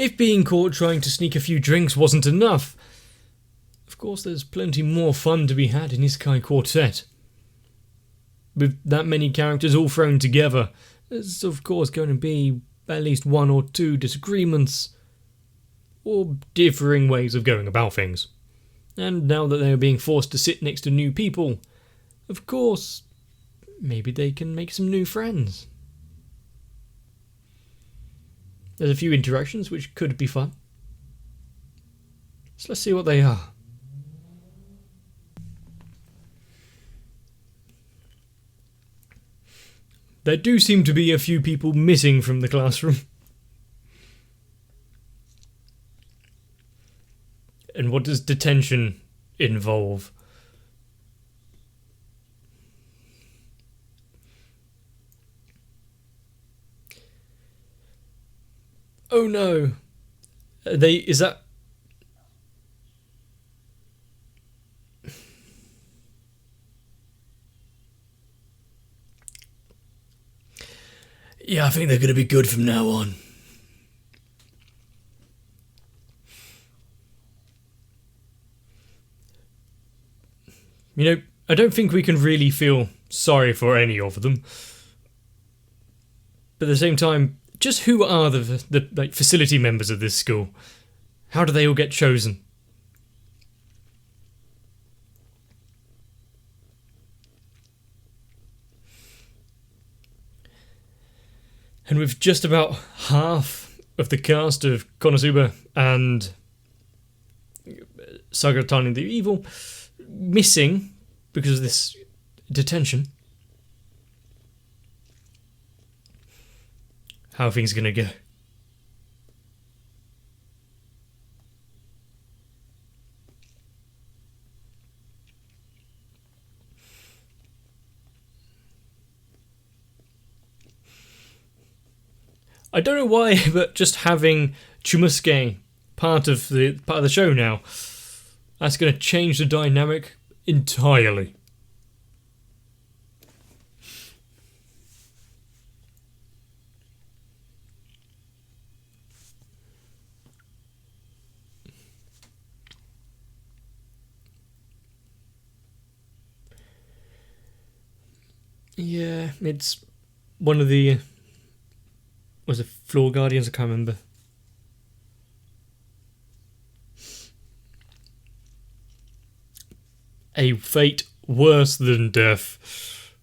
If being caught trying to sneak a few drinks wasn't enough, of course there's plenty more fun to be had in Isekai Quartet. With that many characters all thrown together, there's of course going to be at least one or two disagreements, or differing ways of going about things. And now that they're being forced to sit next to new people, of course, maybe they can make some new friends. There's a few interactions which could be fun. So let's see what they are. There do seem to be a few people missing from the classroom. And what does detention involve? Oh no. Is that... Yeah, I think they're going to be good from now on. You know, I don't think we can really feel sorry for any of them. But at the same time, just who are the facility members of this school? How do they all get chosen? And with just about half of the cast of Konosuba and Sagatani the Evil missing because of this detention, how are things going to go? I don't know why, but just having Chumusuke part of the show now, that's going to change the dynamic entirely. Yeah, it's one of the... was it Floor Guardians? I can't remember. A fate worse than death.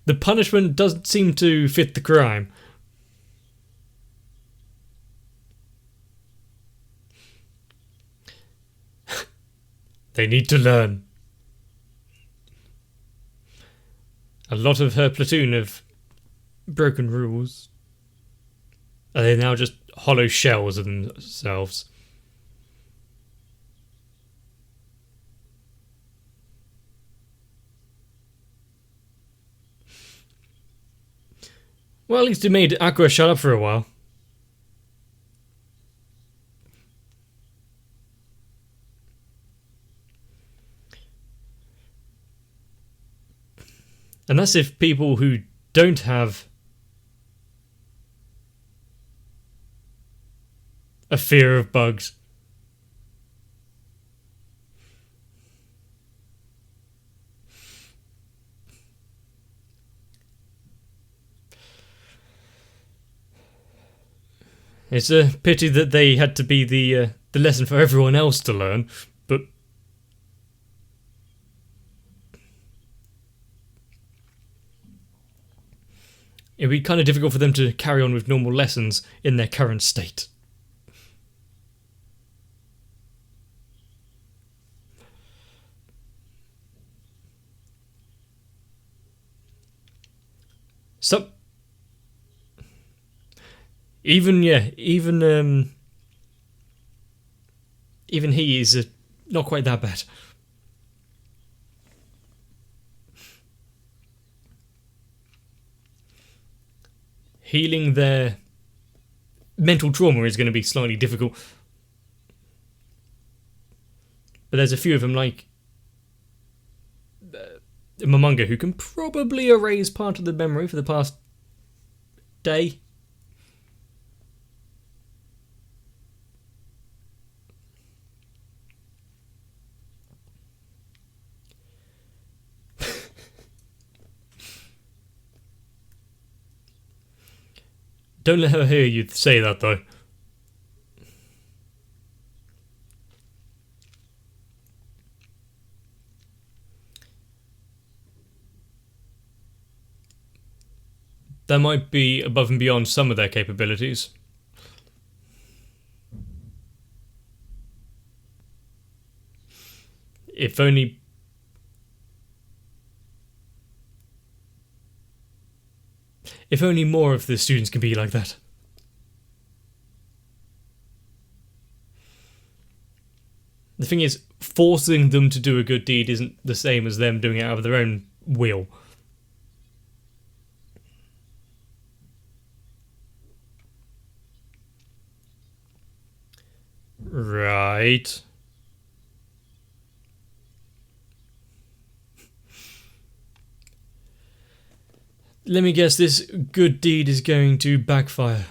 The punishment doesn't seem to fit the crime. They need to learn. A lot of her platoon have broken rules. Are they now just hollow shells of themselves? Well, at least it made Aqua shut up for a while. And that's if people who don't have a fear of bugs. It's a pity that they had to be the lesson for everyone else to learn, but it'd be kind of difficult for them to carry on with normal lessons in their current state. So, even he is not quite that bad. Healing their mental trauma is going to be slightly difficult. But there's a few of them, like Momonga, who can probably erase part of the memory for the past day. Don't let her hear you say that, though. That might be above and beyond some of their capabilities. If only... If only more of the students can be like that. The thing is, forcing them to do a good deed isn't the same as them doing it out of their own will. Right. Let me guess, this good deed is going to backfire.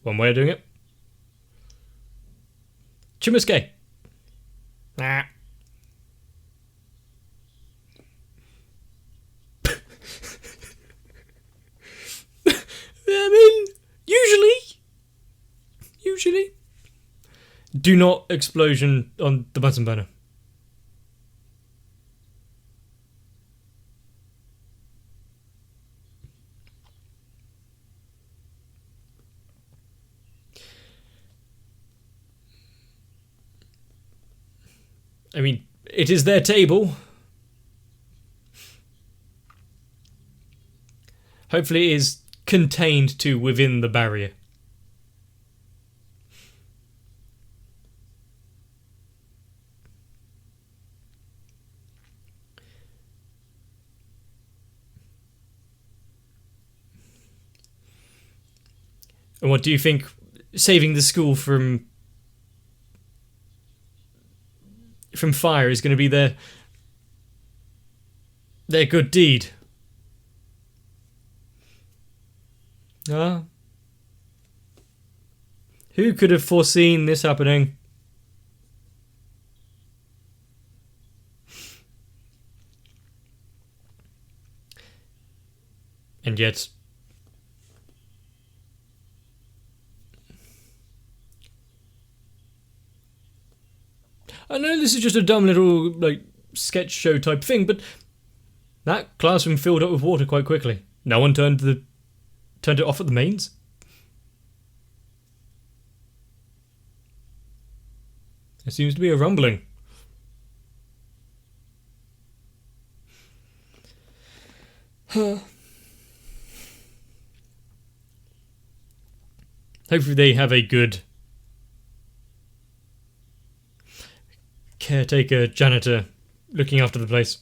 One way of doing it. Chumusuke. Ah. I mean, usually. Do not explosion on the Bunsen burner. I mean, it is their table. Hopefully it is contained to within the barrier. And what do you think saving the school from fire is going to be their good deed? Who could have foreseen this happening? And yet, I know this is just a dumb little sketch show type thing, but that classroom filled up with water quite quickly. No one turned it off at the mains. There seems to be a rumbling. Hopefully they have a good caretaker, janitor looking after the place.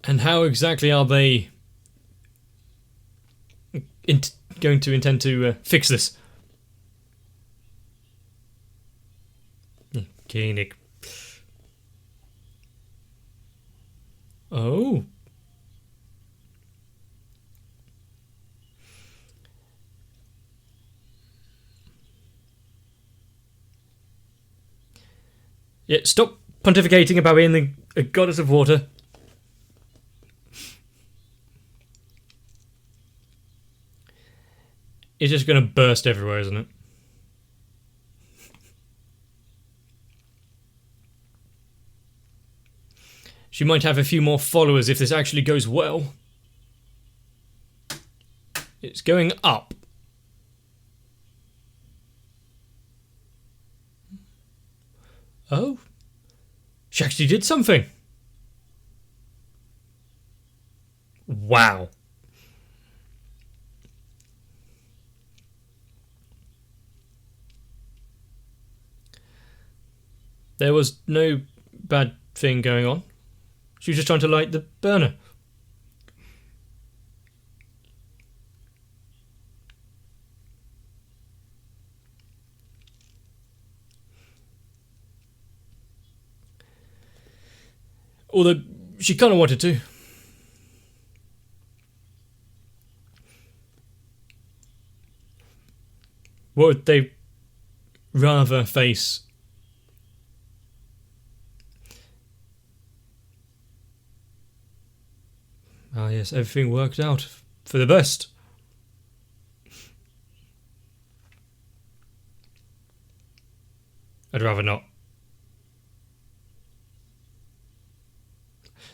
And how exactly are they going to intend to fix this? Okay, Nick. Oh. Yeah, stop pontificating about being a goddess of water. It's just going to burst everywhere, isn't it? She might have a few more followers if this actually goes well. It's going up. Oh. She actually did something. Wow. There was no bad thing going on. She was just trying to light the burner. Although she kind of wanted to. What would they rather face? Ah, yes, everything worked out for the best. I'd rather not.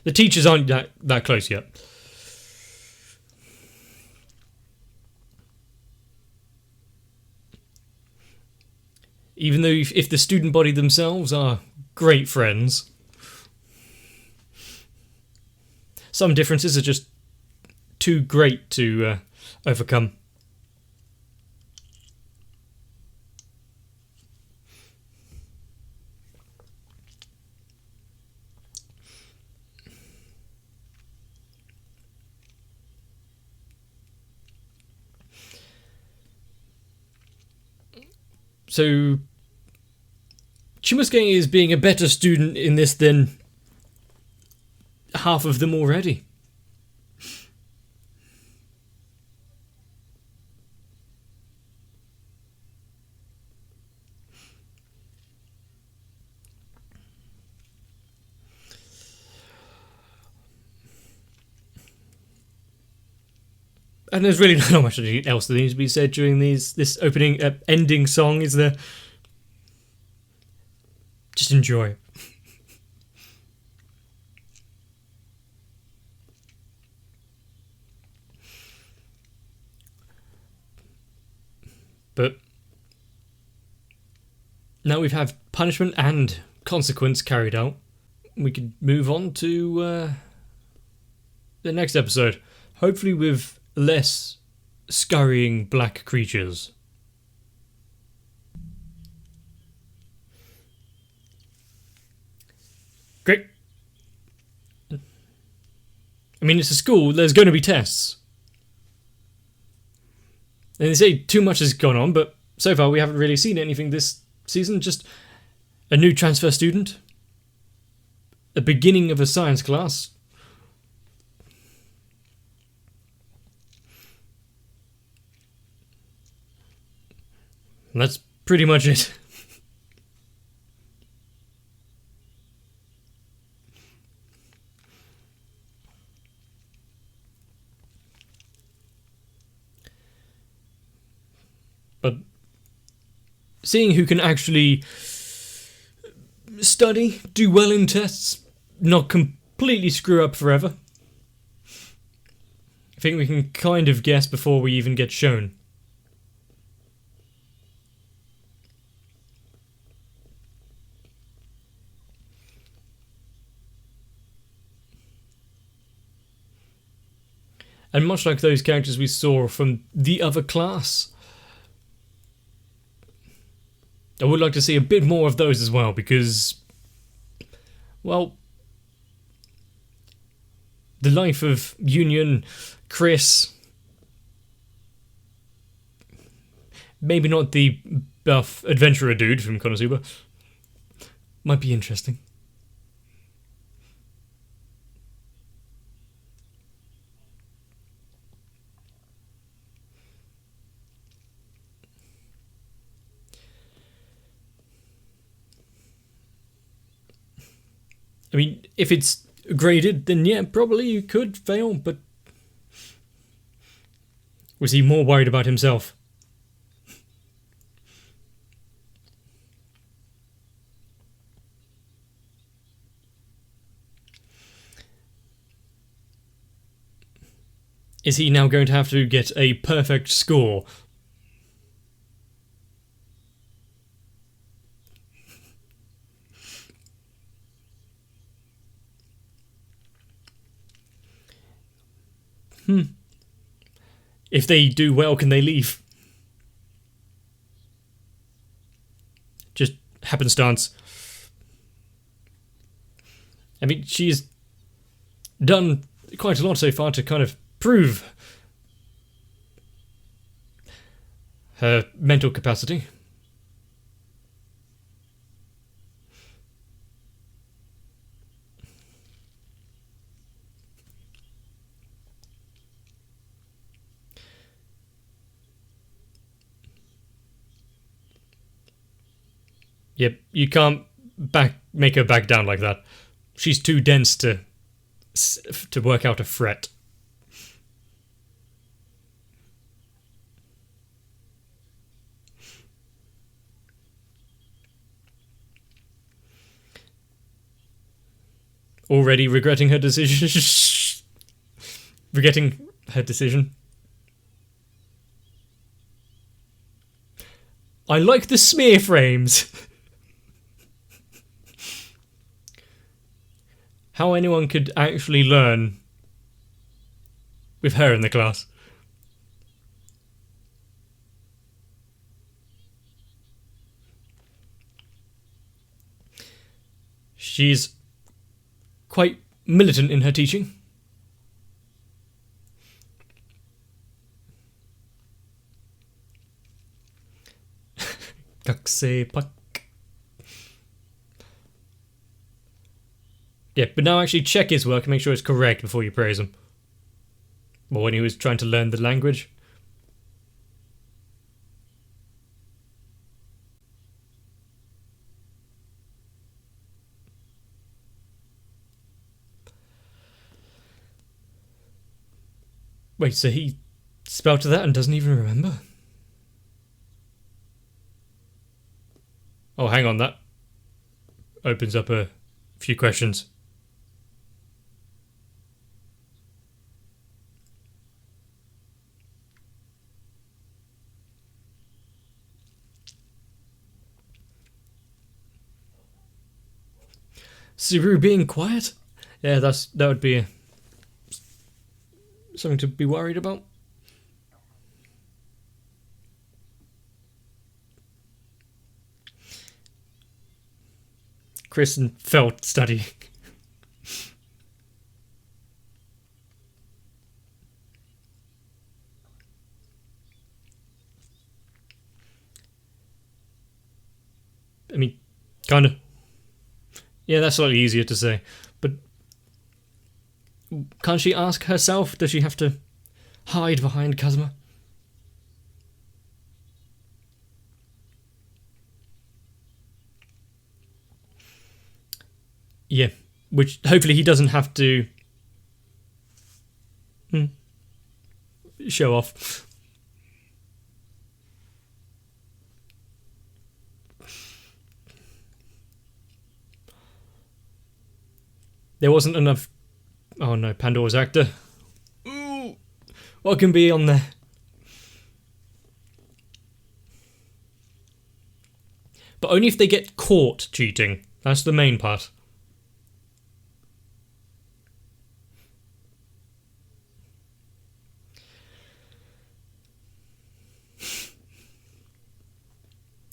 The teachers aren't that close yet. Even though if the student body themselves are great friends, some differences are just too great to overcome. So, Chimosuke is being a better student in this than half of them already. And there's really not much else that needs to be said during this opening, ending song, is there? Just enjoy. But now we've had punishment and consequence carried out, we could move on to the next episode. Hopefully with less scurrying black creatures. Great. I mean, it's a school, there's going to be tests. And they say too much has gone on, but so far we haven't really seen anything this season. Just a new transfer student, the beginning of a science class. And that's pretty much it. But seeing who can actually study, do well in tests, not completely screw up forever, I think we can kind of guess before we even get shown. And much like those characters we saw from the other class, I would like to see a bit more of those as well, because, well, the life of Union, Chris, maybe not the buff adventurer dude from Konosuba, might be interesting. I mean, if it's graded, then yeah, probably you could fail, but was he more worried about himself? Is he now going to have to get a perfect score? If they do well, can they leave? Just happenstance. I mean, she's done quite a lot so far to kind of prove her mental capacity. Yep, you can't make her back down like that. She's too dense to work out a threat. Already regretting her decision. Regretting her decision. I like the smear frames. How anyone could actually learn with her in the class. She's quite militant in her teaching. Kakusei pak. Yeah, but now actually check his work and make sure it's correct before you praise him. Or when he was trying to learn the language. Wait, so he spelled that and doesn't even remember? Oh, hang on, that opens up a few questions. Subaru being quiet? Yeah, that would be something to be worried about. Chris and Felt study. I mean, kind of. Yeah, that's slightly easier to say. But can't she ask herself? Does she have to hide behind Kazuma? Yeah, which hopefully he doesn't have to show off. There wasn't enough... Oh no, Pandora's actor. Ooh, what can be on there? But only if they get caught cheating. That's the main part.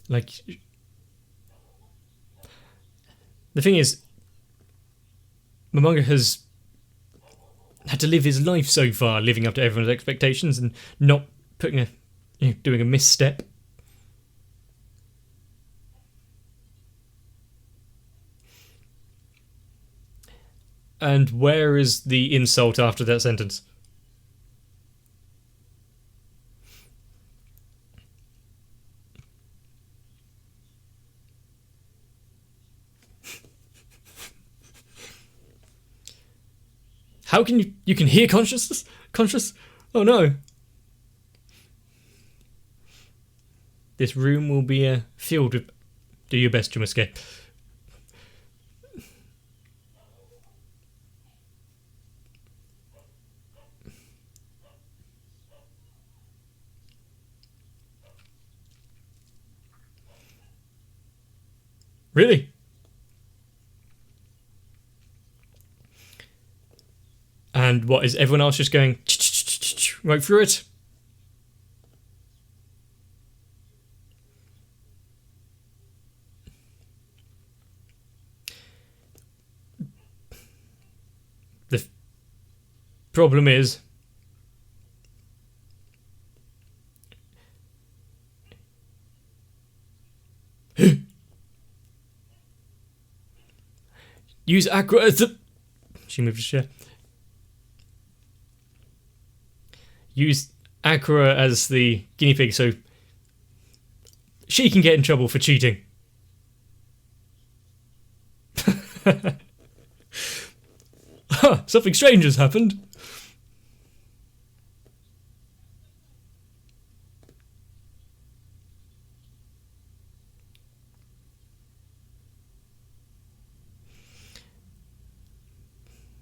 Like... The thing is... Momonga has had to live his life so far, living up to everyone's expectations and not putting doing a misstep. And where is the insult after that sentence? How can you can hear conscious? Oh no. This room will be filled with... Do your best to escape. Really? And what, is everyone else just going right through it? Problem is, use Aqua as the... She moved a chair. Use Aqua as the guinea pig so she can get in trouble for cheating. Something strange has happened.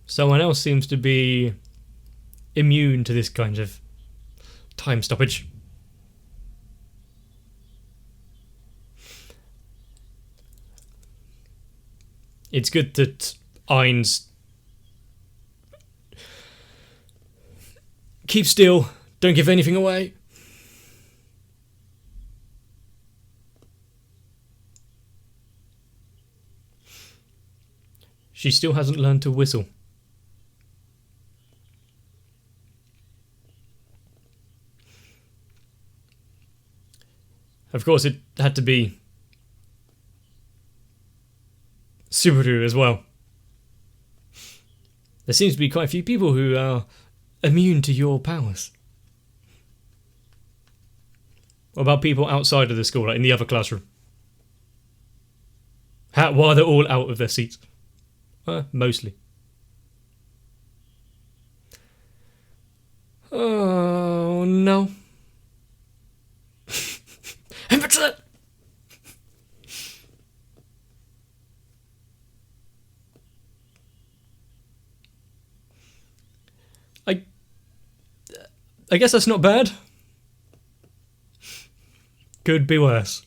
Someone else seems to be immune to this kind of time stoppage. It's good that Ain's keep still, don't give anything away. She still hasn't learned to whistle. Of course, it had to be Subaru as well. There seems to be quite a few people who are immune to your powers. What about people outside of the school, like in the other classroom? Why are they all out of their seats? Mostly. Oh no. I guess that's not bad. Could be worse.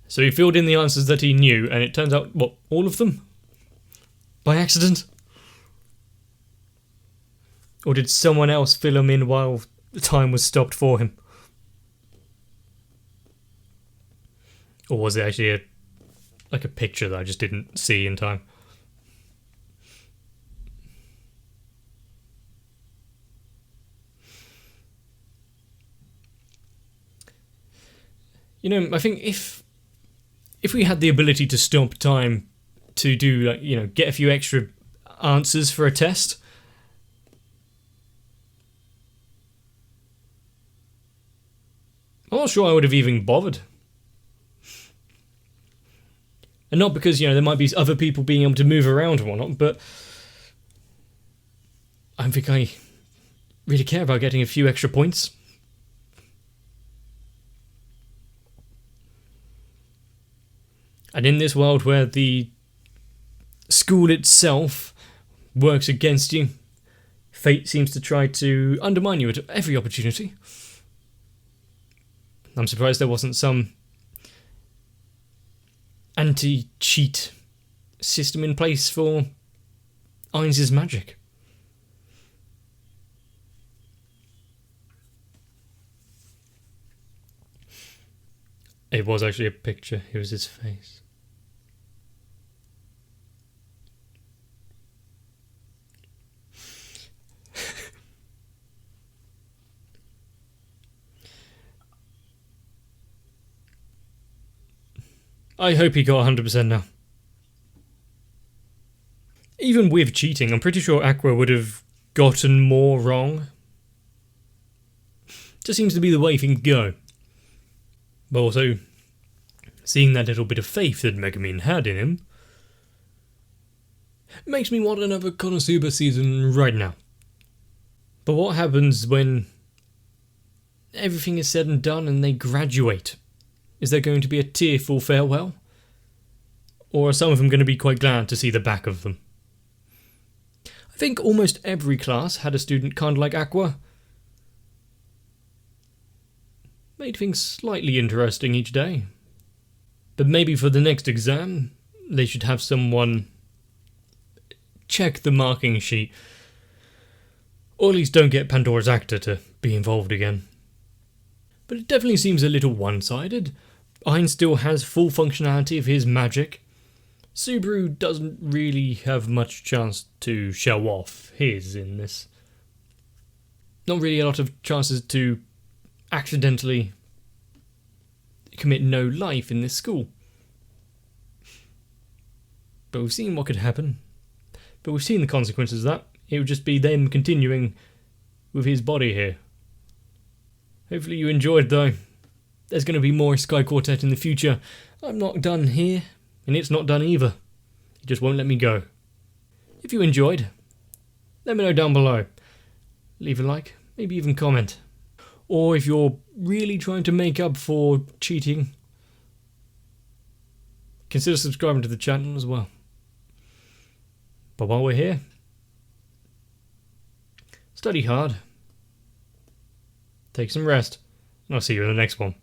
So he filled in the answers that he knew, and it turns out, what, all of them? By accident? Or did someone else fill them in while the time was stopped for him? Or was it actually a picture that I just didn't see in time? You know, I think if we had the ability to stop time to do, like, you know, get a few extra answers for a test, I'm not sure I would have even bothered. And not because, you know, there might be other people being able to move around and whatnot, but I don't think I really care about getting a few extra points. And in this world where the school itself works against you, fate seems to try to undermine you at every opportunity. I'm surprised there wasn't some anti-cheat system in place for Ain's magic. It was actually a picture. It was his face. I hope he got 100% now. Even with cheating, I'm pretty sure Aqua would have gotten more wrong. Just seems to be the way things go. But also, seeing that little bit of faith that Megumin had in him makes me want another Konosuba season right now. But what happens when everything is said and done and they graduate? Is there going to be a tearful farewell? Or are some of them going to be quite glad to see the back of them? I think almost every class had a student kind of like Aqua. Made things slightly interesting each day. But maybe for the next exam, they should have someone check the marking sheet Or at least don't get Pandora's actor to be involved again. But it definitely seems a little one-sided. Ein still has full functionality of his magic. Subaru doesn't really have much chance to show off his in this. Not really a lot of chances to accidentally commit no life in this school. But we've seen what could happen. But we've seen the consequences of that. It would just be them continuing with his body here. Hopefully you enjoyed though. There's going to be more Isekai Quartet in the future. I'm not done here, and it's not done either. It just won't let me go. If you enjoyed, let me know down below. Leave a like, maybe even comment. Or if you're really trying to make up for cheating, consider subscribing to the channel as well. But while we're here, study hard, take some rest, and I'll see you in the next one.